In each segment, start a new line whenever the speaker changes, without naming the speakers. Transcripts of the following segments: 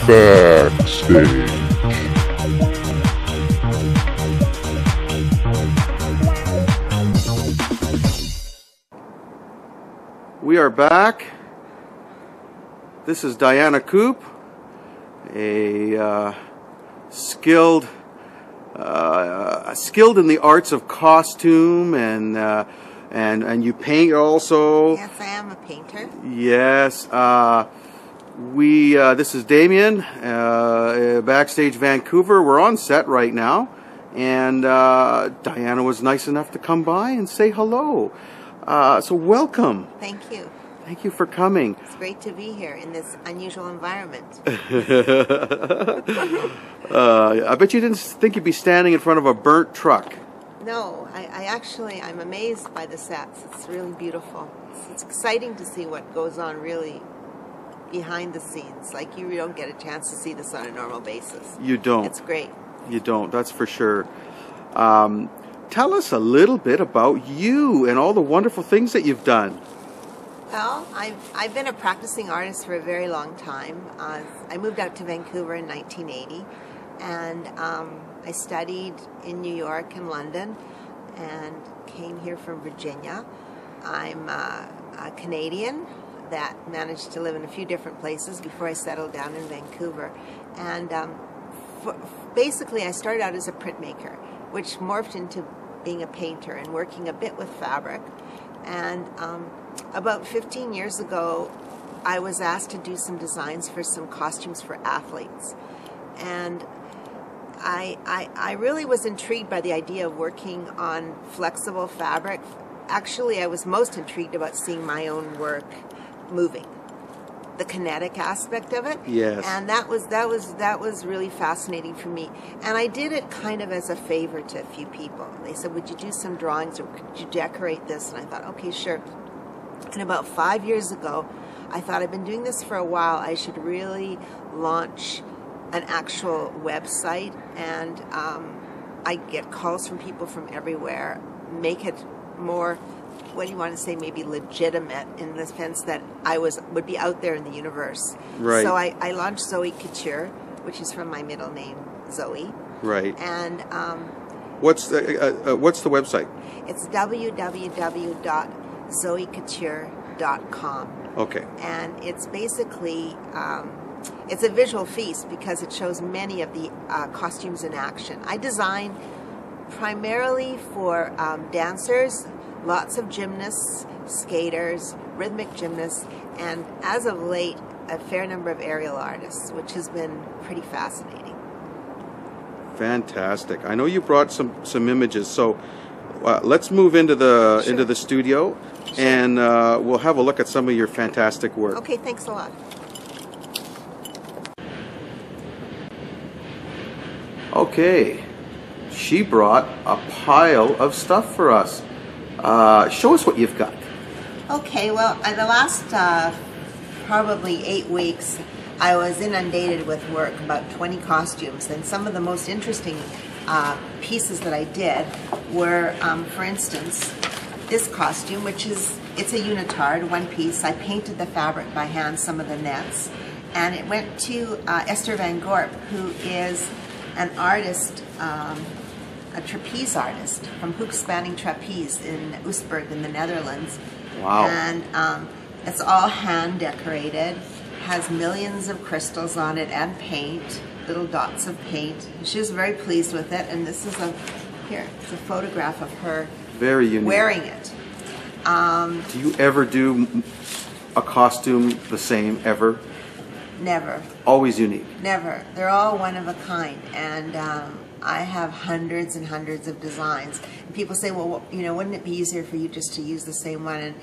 Backstage.
We are back. This is Diana Coop, a skilled in the arts of costume, and you paint also.
Yes, I am a painter.
Yes. This is Damien, Backstage-Vancouver. We're on set right now, and Diana was nice enough to come by and say hello. So welcome.
Thank you.
Thank you for coming.
It's great to be here in this unusual environment.
I bet you didn't think you'd be standing in front of a burnt truck.
No, I'm amazed by the sets. It's really beautiful. It's exciting to see what goes on really behind the scenes. Like, you don't get a chance to see this on a normal basis.
You don't.
It's great.
You don't, that's for sure. Tell us a little bit about you and all the wonderful things that you've done.
Well, I've been a practicing artist for a very long time. I moved out to Vancouver in 1980, and I studied in New York and London, and came here from Virginia. I'm a Canadian that managed to live in a few different places before I settled down in Vancouver. And basically, I started out as a printmaker, which morphed into being a painter and working a bit with fabric. And about 15 years ago, I was asked to do some designs for some costumes for athletes. And I really was intrigued by the idea of working on flexible fabric. Actually, I was most intrigued about seeing my own work moving, the kinetic aspect of it.
Yes.
And that was really fascinating for me. And I did it kind of as a favor to a few people. They said, "Would you do some drawings, or could you decorate this?" And I thought, okay, sure. And about 5 years ago, I thought, I've been doing this for a while. I should really launch an actual website. And I get calls from people from everywhere. Make it more, what do you want to say, maybe legitimate, in the sense that I would be out there in the universe.
Right.
So I launched Zoe Couture, which is from my middle name, Zoe.
Right.
And
what's the website?
it's www.zoecouture.com.
Okay.
And it's basically, it's a visual feast because it shows many of the costumes in action. I design primarily for dancers, lots of gymnasts, skaters, rhythmic gymnasts, and as of late, a fair number of aerial artists, which has been pretty fascinating.
Fantastic. I know you brought some images, so let's move into the
Sure.
studio,
Sure.
and we'll have a look at some of your fantastic work.
Okay, thanks a lot.
Okay, she brought a pile of stuff for us. Show us what you've got.
Okay, well, in the last probably 8 weeks, I was inundated with work, about 20 costumes, and some of the most interesting pieces that I did were, for instance, this costume, it's a unitard, one piece. I painted the fabric by hand, some of the nets, and it went to Esther Van Gorp, who is an artist, a trapeze artist from Hoek Spanning Trapeze in Oostburg in the Netherlands.
Wow.
And it's all hand decorated, has millions of crystals on it and paint, little dots of paint. She was very pleased with it, and this is it's a photograph of her
Very unique.
wearing it.
Do you ever do a costume the same, ever?
Never.
Always unique.
Never. They're all one of a kind, and I have hundreds and hundreds of designs. And people say, well, wouldn't it be easier for you just to use the same one? And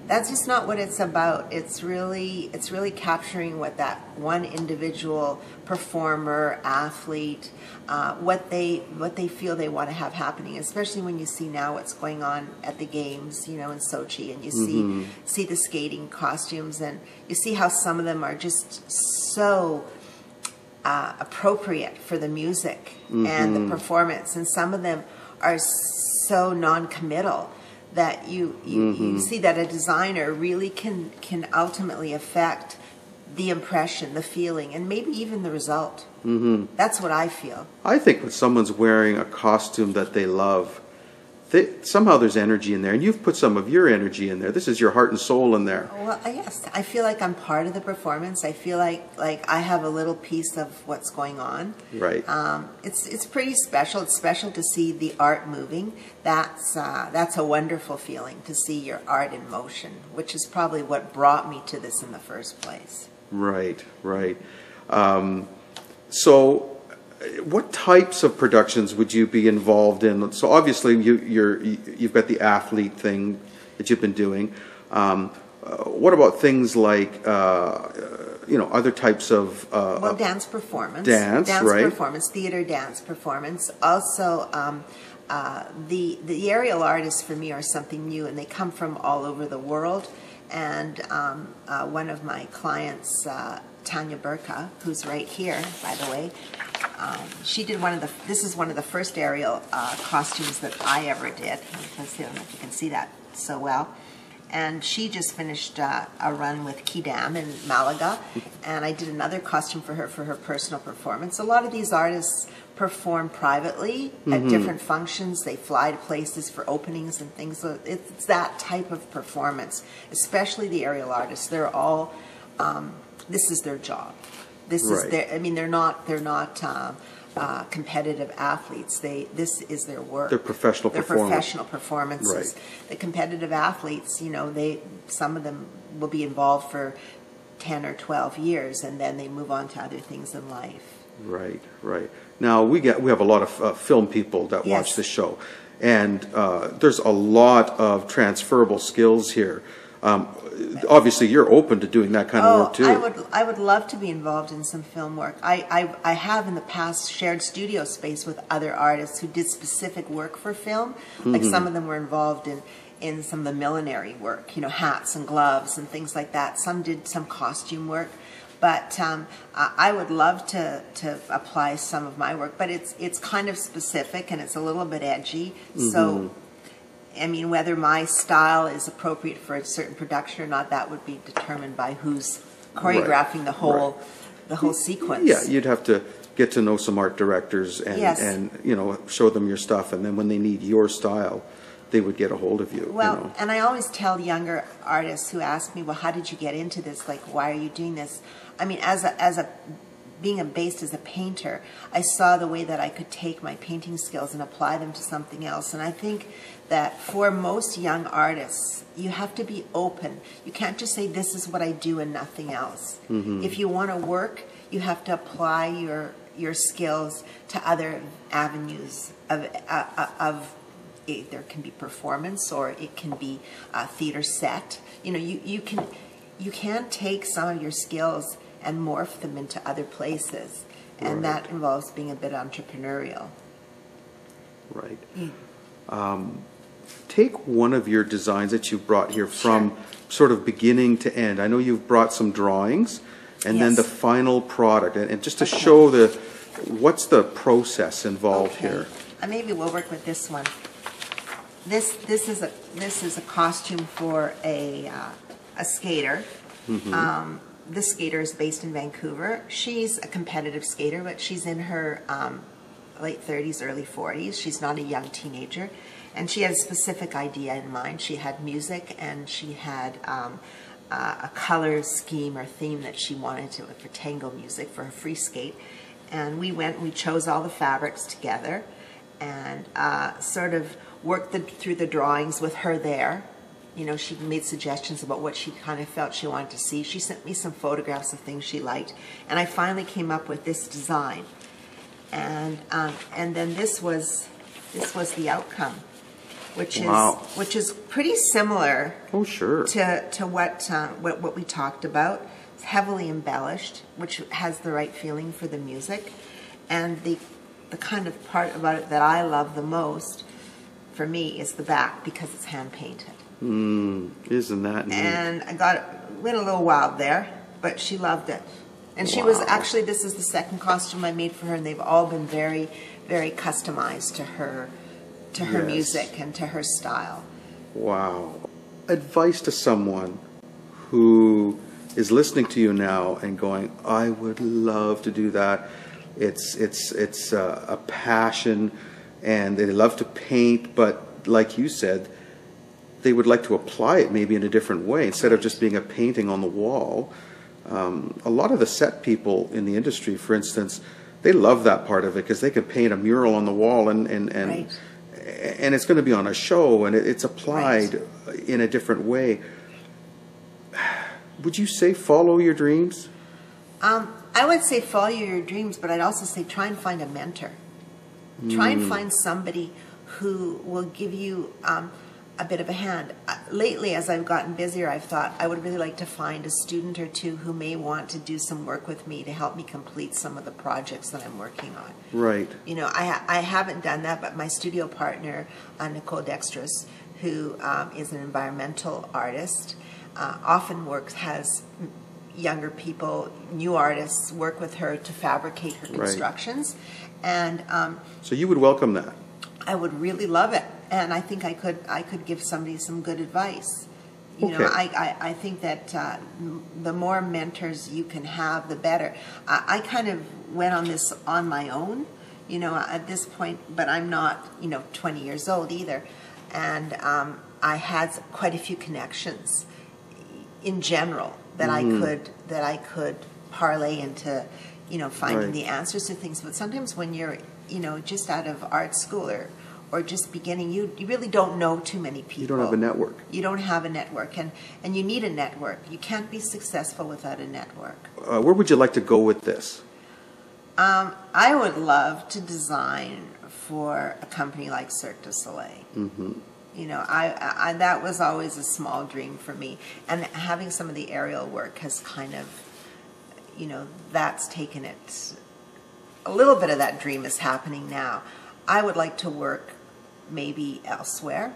that's just not what it's about. It's really capturing what that one individual performer, athlete, what they feel they want to have happening. Especially when you see now what's going on at the games, in Sochi, and you see the skating costumes, and you see how some of them are just so appropriate for the music and the performance, and some of them are so non-committal that you see that a designer really can ultimately affect the impression, the feeling, and maybe even the result. Mm-hmm. That's what I feel.
I think when someone's wearing a costume that they love, somehow there's energy in there, and you've put some of your energy in there. This is your heart and soul in there.
Well, yes, I feel like I'm part of the performance. I feel like I have a little piece of what's going on.
Right.
It's pretty special. It's special to see the art moving. That's a wonderful feeling, to see your art in motion, which is probably what brought me to this in the first place.
Right, right. So, what types of productions would you be involved in? So obviously you've got the athlete thing that you've been doing. What about things like other types of
well, dance performance,
dance right?
performance, theater dance performance. Also, the aerial artists for me are something new, and they come from all over the world. And one of my clients, Tanya Burka, who's right here, by the way, she did this is one of the first aerial costumes that I ever did. I don't know if you can see that so well. And she just finished a run with Kidam in Malaga, and I did another costume for her personal performance. A lot of these artists perform privately at different functions. They fly to places for openings and things. So it's that type of performance, especially the aerial artists. They're all, this is their job. This is their, I mean, they're not competitive athletes. This is their work.
They're professional performers.
They're professional performances.
Right.
The competitive athletes, some of them will be involved for 10 or 12 years, and then they move on to other things in life.
Right, right. Now we have a lot of film people that watch this show, and there's a lot of transferable skills here. Obviously, you're open to doing that kind of work too.
I would love to be involved in some film work. I have in the past shared studio space with other artists who did specific work for film. Like some of them were involved in some of the millinery work, hats and gloves and things like that. Some did some costume work. But I would love to apply some of my work, but it's kind of specific and it's a little bit edgy. So, I mean, whether my style is appropriate for a certain production or not, that would be determined by who's choreographing the whole sequence.
Yeah, you'd have to get to know some art directors and show them your stuff, and then when they need your style, they would get a hold of you.
Well, and I always tell younger artists who ask me, well, how did you get into this? Like, why are you doing this? I mean, being based as a painter, I saw the way that I could take my painting skills and apply them to something else. And I think that for most young artists, you have to be open. You can't just say, this is what I do and nothing else. If you want to work, you have to apply your skills to other avenues of there can be performance, or it can be a theater set. You can take some of your skills and morph them into other places, and that involves being a bit entrepreneurial.
Right. Take one of your designs that you brought here from sort of beginning to end. I know you've brought some drawings, and then the final product, and just to show what's the process involved here.
Maybe we'll work with this one. This is a costume for a skater. This skater is based in Vancouver. She's a competitive skater, but she's in her late 30s, early 40s. She's not a young teenager, and she had a specific idea in mind. She had music, and she had a color scheme or theme that she wanted for tango music for her free skate. And we chose all the fabrics together, and sort of worked through the drawings with her there. She made suggestions about what she kind of felt she wanted to see. She sent me some photographs of things she liked, and I finally came up with this design. And then this was the outcome, which is pretty similar.
Oh, sure.
To what we talked about. It's heavily embellished, which has the right feeling for the music, and the kind of part about it that I love the most, for me, is the back, because it's hand painted.
Isn't that neat?
And went a little wild there, but she loved it. And she was actually, this is the second costume I made for her, and they've all been very, very customized to her music and to her style.
Wow. Advice to someone who is listening to you now and going, I would love to do that. It's a passion, and they love to paint, but like you said, they would like to apply it maybe in a different way instead of just being a painting on the wall. A lot of the set people in the industry, for instance, they love that part of it because they can paint a mural on the wall and it's going to be on a show, and it's applied in a different way. Would you say follow your dreams?
I would say follow your dreams, but I'd also say try and find a mentor. Try and find somebody who will give you a bit of a hand. Lately, as I've gotten busier, I've thought I would really like to find a student or two who may want to do some work with me to help me complete some of the projects that I'm working on.
Right.
You know, I haven't done that, but my studio partner, Nicole Dextrous, who is an environmental artist, often has younger people, new artists, work with her to fabricate her constructions. And
so you would welcome that?
I would really love it, and I think I could give somebody some good advice. You know, I think that the more mentors you can have, the better. I kind of went on this on my own, you know, at this point, but I'm not, you know, 20 years old either, and I had quite a few connections in general that I could parlay into, you know, finding the answers to things. But sometimes when you're, you know, just out of art school or just beginning, you really don't know too many people.
You don't have a network.
You don't have a network, and you need a network. You can't be successful without a network.
Where would you like to go with this?
I would love to design for a company like Cirque du Soleil. You know, I that was always a small dream for me, and having some of the aerial work has kind of, you know, that's taken it. A little bit of that dream is happening now. I would like to work maybe elsewhere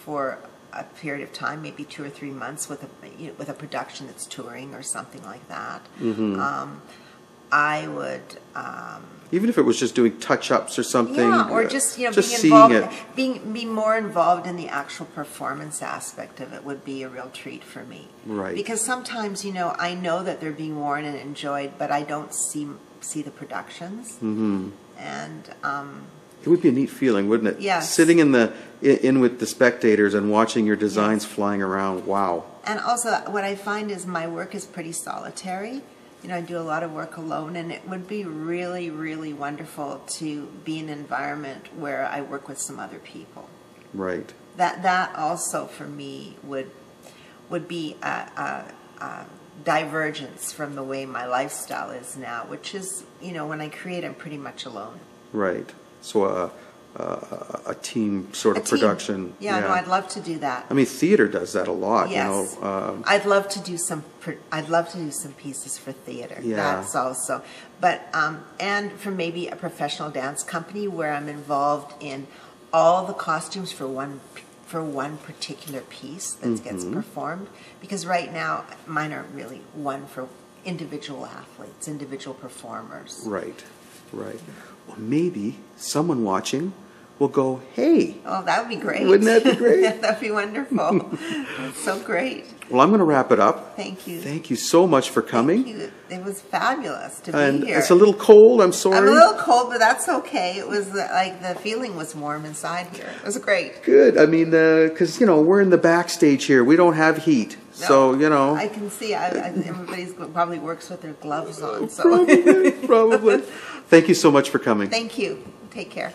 for a period of time, maybe 2 or 3 months with a production that's touring or something like that. I would.
Even if it was just doing touch-ups or something. Yeah,
or just, you know,
just
be more involved in the actual performance aspect of it would be a real treat for me.
Right.
Because sometimes, you know, I know that they're being worn and enjoyed, but I don't see the productions. And
it would be a neat feeling, wouldn't it?
Yes.
Sitting in with the spectators and watching your designs flying around. Wow.
And also, what I find is my work is pretty solitary. You know, I do a lot of work alone, and it would be really, really wonderful to be in an environment where I work with some other people.
Right.
That also for me would be a divergence from the way my lifestyle is now, which is, you know, when I create, I'm pretty much alone.
Right. So a team sort of production.
Yeah, no, I'd love to do that.
I mean, theater does that a lot.
Yes.
You know,
I'd love to do some pieces for theater.
Yeah.
That's also, but and for maybe a professional dance company where I'm involved in all the costumes for one particular piece that gets performed. Because right now mine are really one for individual athletes, individual performers.
Right. Right. Well, maybe someone watching will go, hey.
Oh, that would be great.
Wouldn't that be great?
That would be wonderful. That's so great.
Well, I'm going to wrap it up.
Thank you.
Thank you so much for coming.
Thank you. It was fabulous to be here.
It's a little cold, I'm sorry.
I'm a little cold, but that's okay. It was like the feeling was warm inside here. It was great.
Good. I mean, because, you know, we're in the backstage here. We don't have heat.
No,
so, you know.
I can see. Everybody's probably works with their gloves on. So.
Probably. Thank you so much for coming.
Thank you. Take care.